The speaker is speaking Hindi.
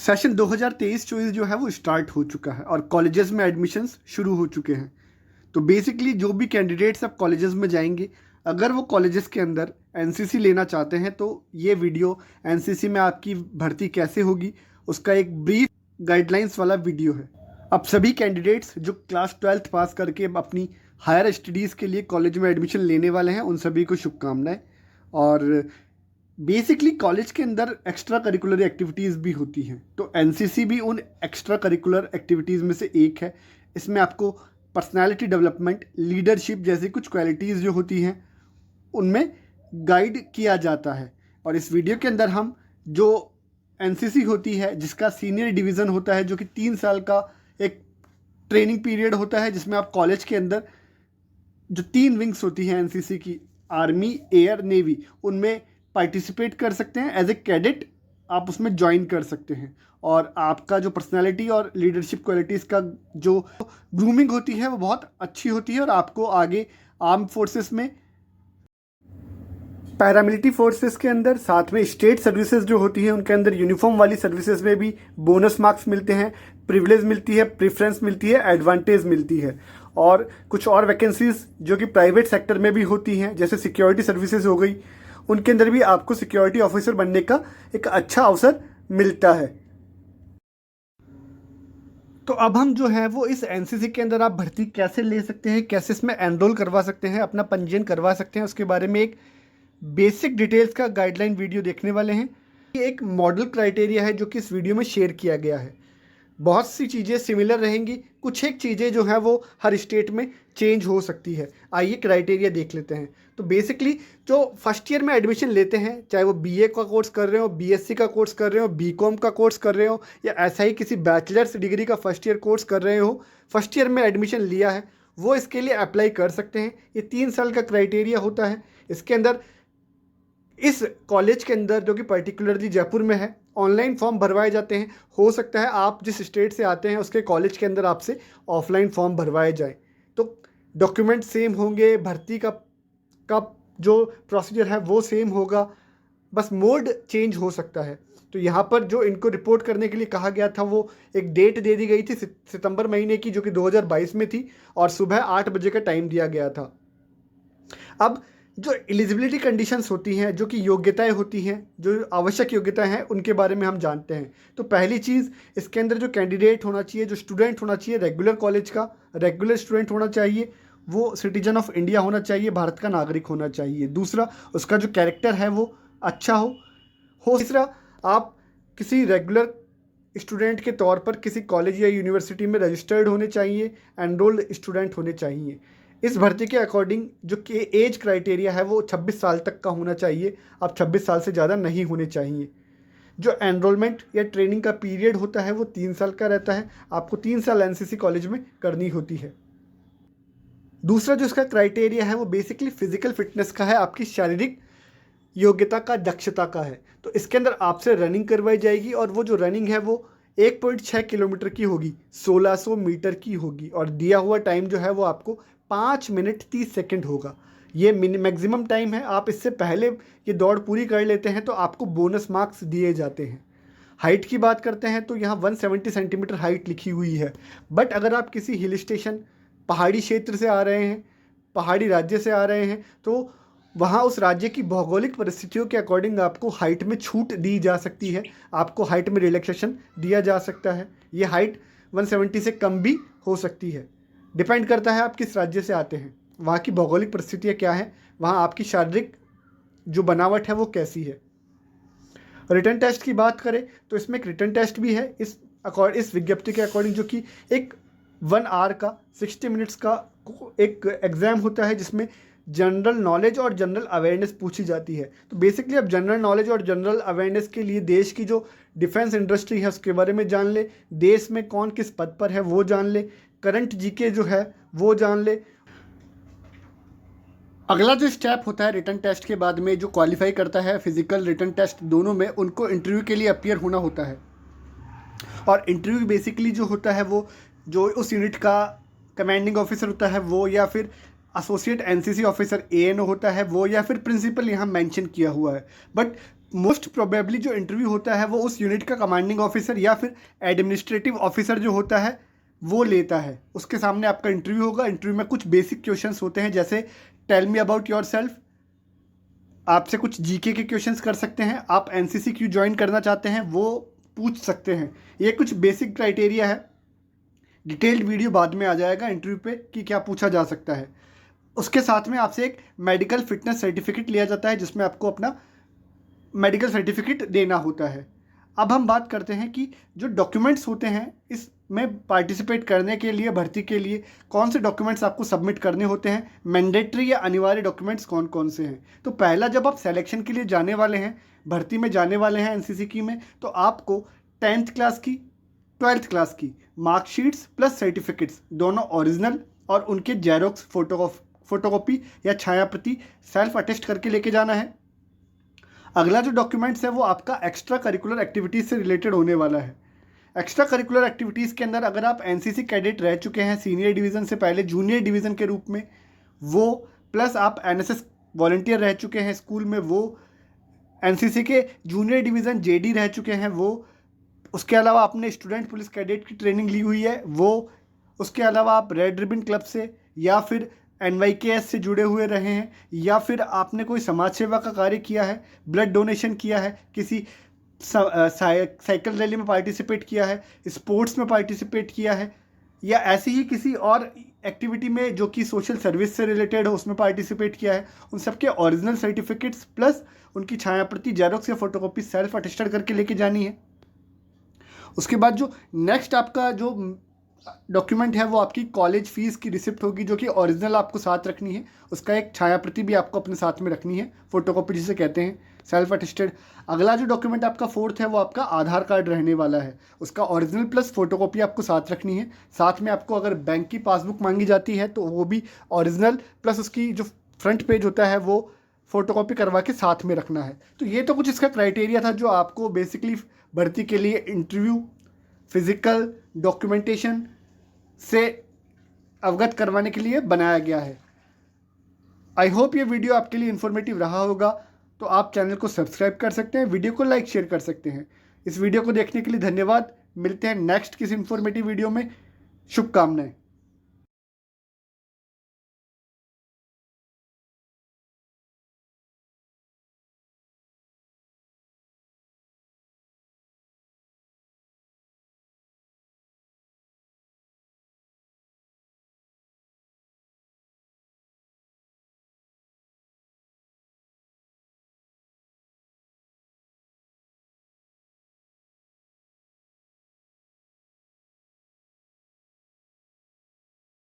सेशन 2023-24 जो है वो स्टार्ट हो चुका है और कॉलेजेस में एडमिशन्स शुरू हो चुके हैं। तो बेसिकली जो भी कैंडिडेट्स अब कॉलेजेस में जाएंगे, अगर वो कॉलेजेस के अंदर एनसीसी लेना चाहते हैं तो ये वीडियो एनसीसी में आपकी भर्ती कैसे होगी उसका एक ब्रीफ गाइडलाइंस वाला वीडियो है। अब सभी कैंडिडेट्स जो क्लास 12th पास करके अब अपनी हायर स्टडीज़ के लिए कॉलेज में एडमिशन लेने वाले हैं, उन सभी को शुभकामनाएं। और बेसिकली कॉलेज के अंदर एक्स्ट्रा करिकुलर एक्टिविटीज़ भी होती हैं, तो एनसीसी भी उन एक्स्ट्रा करिकुलर एक्टिविटीज़ में से एक है। इसमें आपको पर्सनालिटी डेवलपमेंट, लीडरशिप जैसी कुछ क्वालिटीज़ जो होती हैं उनमें गाइड किया जाता है। और इस वीडियो के अंदर हम जो एनसीसी होती है, जिसका सीनियर डिवीज़न होता है, जो कि 3 साल का एक ट्रेनिंग पीरियड होता है, जिसमें आप कॉलेज के अंदर जो 3 विंग्स होती हैं एनसीसी की, आर्मी, एयर, नेवी, उनमें पार्टिसिपेट कर सकते हैं। एज ए कैडेट आप उसमें ज्वाइन कर सकते हैं और आपका जो पर्सनालिटी और लीडरशिप क्वालिटीज़ का जो ग्रूमिंग होती है वो बहुत अच्छी होती है और आपको आगे आर्म फोर्सेस में, पैरामिलिट्री फोर्सेस के अंदर, साथ में स्टेट सर्विसेज जो होती हैं उनके अंदर यूनिफॉर्म वाली सर्विसेज में भी बोनस मार्क्स मिलते हैं, प्रिविलेज मिलती है, प्रेफरेंस मिलती है, एडवांटेज मिलती है। और कुछ और वैकेंसीज जो कि प्राइवेट सेक्टर में भी होती हैं, जैसे सिक्योरिटी सर्विसेज हो गई, उनके अंदर भी आपको सिक्योरिटी ऑफिसर बनने का एक अच्छा अवसर मिलता है। तो अब हम जो है वो इस एनसीसी के अंदर आप भर्ती कैसे ले सकते हैं, कैसे इसमें एनरोल करवा सकते हैं, अपना पंजीयन करवा सकते हैं, उसके बारे में एक बेसिक डिटेल्स का गाइडलाइन वीडियो देखने वाले हैं। ये एक मॉडल क्राइटेरिया है जो कि इस वीडियो में शेयर किया गया है। बहुत सी चीज़ें सिमिलर रहेंगी, कुछ एक चीज़ें जो हैं वो हर स्टेट में चेंज हो सकती है। आइए क्राइटेरिया देख लेते हैं। तो बेसिकली जो फर्स्ट ईयर में एडमिशन लेते हैं, चाहे वो बीए का कोर्स कर रहे हो, बीएससी का कोर्स कर रहे हो, बीकॉम का कोर्स कर रहे हो, या ऐसा ही किसी बैचलर्स डिग्री का फर्स्ट ईयर कोर्स कर रहे हो, फर्स्ट ईयर में एडमिशन लिया है, वो इसके लिए अप्लाई कर सकते हैं। ये 3 साल का क्राइटेरिया होता है। इसके अंदर इस कॉलेज के अंदर, जो कि पर्टिकुलरली जयपुर में है, ऑनलाइन फॉर्म भरवाए जाते हैं। हो सकता है आप जिस स्टेट से आते हैं उसके कॉलेज के अंदर आपसे ऑफलाइन फॉर्म भरवाए जाएं। तो डॉक्यूमेंट सेम होंगे, भर्ती का जो प्रोसीजर है वो सेम होगा, बस मोड चेंज हो सकता है। तो यहाँ पर जो इनको रिपोर्ट करने के लिए कहा गया था, वो एक डेट दे दी गई थी सितंबर महीने की, जो कि 2022 में थी, और सुबह 8 बजे का टाइम दिया गया था। अब जो एलिजिबिलिटी कंडीशंस होती हैं, जो कि योग्यताएं होती हैं, जो आवश्यक योग्यताएं हैं, उनके बारे में हम जानते हैं। तो पहली चीज़, इसके अंदर जो कैंडिडेट होना चाहिए, जो स्टूडेंट होना चाहिए, रेगुलर कॉलेज का रेगुलर स्टूडेंट होना चाहिए, वो सिटीजन ऑफ इंडिया होना चाहिए, भारत का नागरिक होना चाहिए। दूसरा, उसका जो कैरेक्टर है वो अच्छा हो। तीसरा, आप किसी रेगुलर स्टूडेंट के तौर पर किसी कॉलेज या यूनिवर्सिटी में रजिस्टर्ड होने चाहिए, एनरोल्ड स्टूडेंट होने चाहिए। इस भर्ती के अकॉर्डिंग जो कि एज क्राइटेरिया है वो 26 साल तक का होना चाहिए। अब 26 साल से ज़्यादा नहीं होने चाहिए। जो एनरोलमेंट या ट्रेनिंग का पीरियड होता है वो 3 साल का रहता है। आपको 3 साल एनसीसी कॉलेज में करनी होती है। दूसरा जो इसका क्राइटेरिया है वो बेसिकली फिजिकल फिटनेस का है, आपकी शारीरिक योग्यता का, दक्षता का है। तो इसके अंदर आपसे रनिंग करवाई जाएगी और वो जो रनिंग है वो 1.6 किलोमीटर की होगी, 1600 मीटर की होगी, और दिया हुआ टाइम जो है वो आपको 5 मिनट 30 सेकंड होगा। ये मैक्सिमम टाइम है। आप इससे पहले ये दौड़ पूरी कर लेते हैं तो आपको बोनस मार्क्स दिए जाते हैं। हाइट की बात करते हैं तो यहाँ 170 सेंटीमीटर हाइट लिखी हुई है। बट अगर आप किसी हिल स्टेशन, पहाड़ी क्षेत्र से आ रहे हैं, पहाड़ी राज्य से आ रहे हैं, तो वहाँ उस राज्य की भौगोलिक परिस्थितियों के अकॉर्डिंग आपको हाइट में छूट दी जा सकती है, आपको हाइट में रिलैक्सेशन दिया जा सकता है। ये हाइट 170 से कम भी हो सकती है। डिपेंड करता है आप किस राज्य से आते हैं, वहाँ की भौगोलिक परिस्थितियाँ क्या हैं, वहाँ आपकी शारीरिक जो बनावट है वो कैसी है। रिटर्न टेस्ट की बात करें तो इसमें एक रिटर्न टेस्ट भी है इस विज्ञप्ति के अकॉर्डिंग, जो कि एक 1 आवर का 60 मिनट्स का एक एग्ज़ाम होता है, जिसमें जनरल नॉलेज और जनरल अवेयरनेस पूछी जाती है। तो बेसिकली आप जनरल नॉलेज और जनरल अवेयरनेस के लिए देश की जो डिफेंस इंडस्ट्री है उसके बारे में जान ले, देश में कौन किस पद पर है वो जान ले, करंट जीके जो है वो जान ले। अगला जो स्टेप होता है रिटर्न टेस्ट के बाद में, जो क्वालिफाई करता है फिजिकल रिटर्न टेस्ट दोनों में, उनको इंटरव्यू के लिए अपीयर होना होता है। और इंटरव्यू बेसिकली जो होता है वो जो उस यूनिट का कमांडिंग ऑफिसर होता है वो, या फिर एसोसिएट एनसीसी ऑफिसर एएनओ होता है वो, या फिर प्रिंसिपल यहाँ मेंशन किया हुआ है। बट मोस्ट प्रोबेबली जो इंटरव्यू होता है वो उस यूनिट का कमांडिंग ऑफिसर या फिर एडमिनिस्ट्रेटिव ऑफिसर जो होता है वो लेता है। उसके सामने आपका इंटरव्यू होगा। इंटरव्यू में कुछ बेसिक क्वेश्चंस होते हैं, जैसे tell me about yourself, आपसे कुछ जीके के क्वेश्चंस कर सकते हैं, आप एनसीसी क्यों ज्वाइन करना चाहते हैं वो पूछ सकते हैं। ये कुछ बेसिक क्राइटेरिया है। डिटेल्ड वीडियो बाद में आ जाएगा इंटरव्यू पे कि क्या पूछा जा सकता है। उसके साथ में आपसे एक मेडिकल फिटनेस सर्टिफिकेट लिया जाता है, जिसमें आपको अपना मेडिकल सर्टिफिकेट देना होता है। अब हम बात करते हैं कि जो डॉक्यूमेंट्स होते हैं इसमें पार्टिसिपेट करने के लिए, भर्ती के लिए कौन से डॉक्यूमेंट्स आपको सबमिट करने होते हैं, मैंडेटरी या अनिवार्य डॉक्यूमेंट्स कौन कौन से हैं। तो पहला, जब आप सिलेक्शन के लिए जाने वाले हैं, भर्ती में जाने वाले हैं एनसीसी की में, तो आपको 10th क्लास की, 12th क्लास की मार्कशीट्स प्लस सर्टिफिकेट्स दोनों ओरिजिनल और उनके जेरोक्स फोटोकॉपी या छाया प्रति सेल्फ अटेस्ट करके लेके जाना है। अगला जो डॉक्यूमेंट्स है वो आपका एक्स्ट्रा करिकुलर एक्टिविटीज़ से रिलेटेड होने वाला है। एक्स्ट्रा करिकुलर एक्टिविटीज़ के अंदर अगर आप एनसीसी कैडेट रह चुके हैं सीनियर डिवीज़न से पहले जूनियर डिवीज़न के रूप में, वो प्लस आप एनएसएस वॉलंटियर रह चुके हैं स्कूल में, वो एनसीसी के जूनियर डिवीज़न जेडी रह चुके हैं वो, उसके अलावा आपने स्टूडेंट पुलिस कैडेट की ट्रेनिंग ली हुई है वो, उसके अलावा आप रेड रिबन क्लब से या फिर NYKS से जुड़े हुए रहे हैं, या फिर आपने कोई समाज सेवा का कार्य किया है, ब्लड डोनेशन किया है, किसी साइकिल रैली में पार्टिसिपेट किया है, स्पोर्ट्स में पार्टिसिपेट किया है, या ऐसी ही किसी और एक्टिविटी में जो कि सोशल सर्विस से रिलेटेड हो उसमें पार्टिसिपेट किया है, उन सबके ओरिजिनल सर्टिफिकेट्स प्लस उनकी छाया प्रति जेरोक्स या फोटोकॉपी सेल्फ अटेस्टेड करके लेके जानी है। उसके बाद जो नेक्स्ट आपका जो डॉक्यूमेंट है वो आपकी कॉलेज फीस की रिसिप्ट होगी, जो कि ओरिजिनल आपको साथ रखनी है। उसका एक छाया प्रति भी आपको अपने साथ में रखनी है, फोटोकॉपी जिसे कहते हैं, सेल्फ अटेस्टेड। अगला जो डॉक्यूमेंट आपका फोर्थ है वो आपका आधार कार्ड रहने वाला है। उसका ओरिजिनल प्लस फोटोकॉपी आपको साथ रखनी है। साथ में आपको अगर बैंक की पासबुक मांगी जाती है तो वो भी ओरिजिनल प्लस उसकी जो फ्रंट पेज होता है वो फोटोकॉपी करवा के साथ में रखना है। तो ये तो कुछ इसका क्राइटेरिया था जो आपको बेसिकली भर्ती के लिए इंटरव्यू, फिजिकल, डॉक्यूमेंटेशन से अवगत करवाने के लिए बनाया गया है। आई होप ये वीडियो आपके लिए इन्फॉर्मेटिव रहा होगा। तो आप चैनल को सब्सक्राइब कर सकते हैं, वीडियो को लाइक शेयर कर सकते हैं। इस वीडियो को देखने के लिए धन्यवाद। मिलते हैं नेक्स्ट किसी इन्फॉर्मेटिव वीडियो में। शुभकामनाएं।